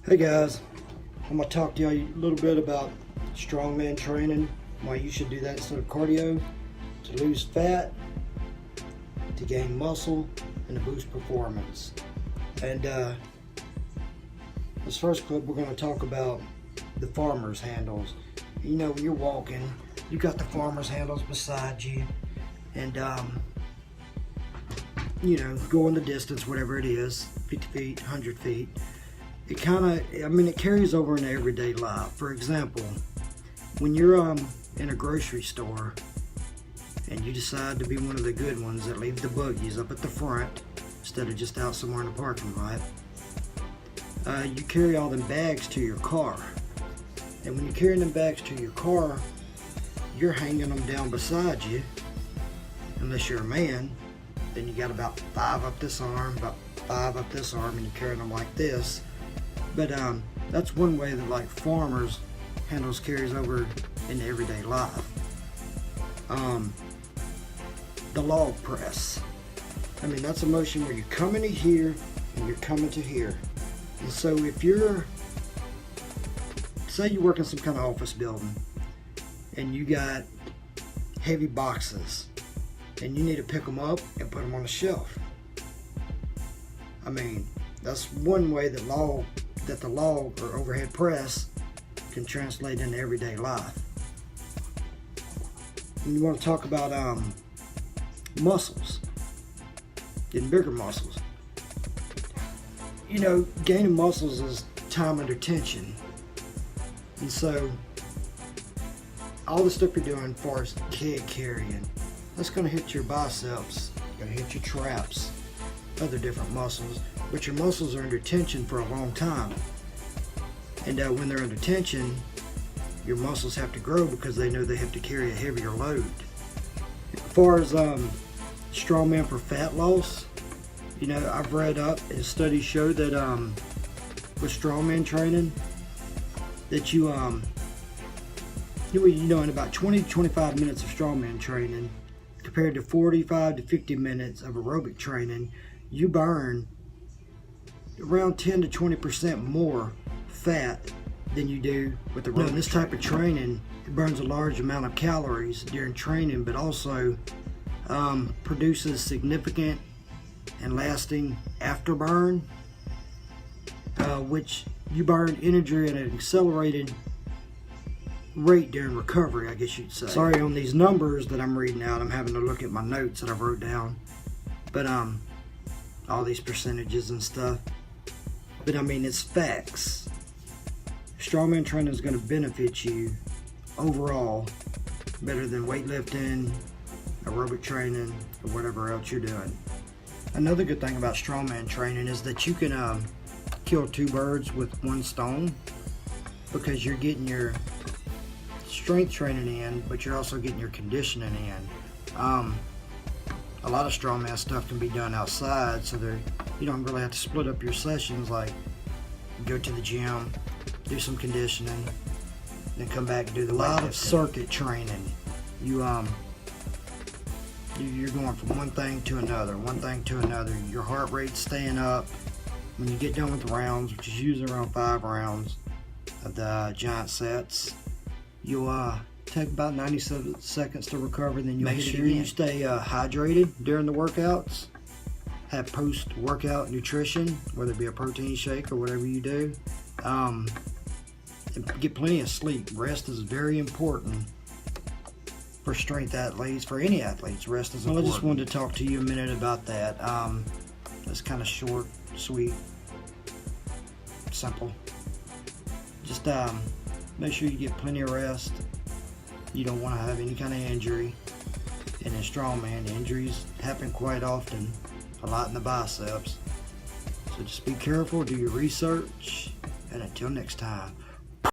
Hey guys, I'm going to talk to you a little bit about strongman training, why you should do that instead of cardio, to lose fat, to gain muscle, and to boost performance. And this first clip we're going to talk about the farmer's handles. You know, when you're walking, you got the farmer's handles beside you, and you know, going the distance, whatever it is, 50 feet, 100 feet. It it carries over into everyday life. For example, when you're in a grocery store and you decide to be one of the good ones that leave the buggies up at the front instead of just out somewhere in the parking lot, you carry all them bags to your car. And when you're carrying them bags to your car, you're hanging them down beside you, unless you're a man. Then you got about 5 up this arm, about 5 up this arm, and you're carrying them like this. But that's one way that, like, farmers handles carries over into everyday life. The log press. I mean, that's a motion where you're coming to here and you're coming to here. And so if you're, say you work in some kind of office building and you got heavy boxes and you need to pick them up and put them on the shelf. I mean, that's one way that the log or overhead press can translate into everyday life. And you want to talk about muscles, getting bigger muscles. You know, gaining muscles is time under tension. And so all the stuff you're doing as far as keg carrying, that's going to hit your biceps, going to hit your traps, other different muscles. But your muscles are under tension for a long time. And when they're under tension, your muscles have to grow because they know they have to carry a heavier load. As far as strongman for fat loss, you know, I've read up and studies show that with strongman training, that you know, in about 20 to 25 minutes of strongman training, compared to 45 to 50 minutes of aerobic training, you burn around 10 to 20% more fat than you do with the aerobic. This type of training, it burns a large amount of calories during training, but also produces significant and lasting afterburn, which you burn energy at an accelerated rate during recovery, I guess you'd say. Sorry on these numbers that I'm reading out, I'm having to look at my notes that I wrote down, but all these percentages and stuff. But I mean, it's facts. Strongman training is going to benefit you overall better than weightlifting, aerobic training, or whatever else you're doing. Another good thing about strongman training is that you can kill 2 birds with 1 stone, because you're getting your strength training in, but you're also getting your conditioning in. A lot of strongman stuff can be done outside, so you don't really have to split up your sessions, like go to the gym, do some conditioning, then come back and do the lot of circuit training. You're going from one thing to another, Your heart rate's staying up. When you get done with the rounds, which is usually around 5 rounds of the giant sets, you'll take about 97 seconds to recover, then you'll make sure you stay hydrated during the workouts. Have post-workout nutrition, whether it be a protein shake or whatever you do. And get plenty of sleep. Rest is very important for strength athletes, for any athletes. Rest is important. I just wanted to talk to you a minute about that. It's kind of short, sweet, simple. Just make sure you get plenty of rest. You don't want to have any kind of injury. And in strongman, injuries happen quite often, a lot in the biceps. So just be careful, do your research, and until next time.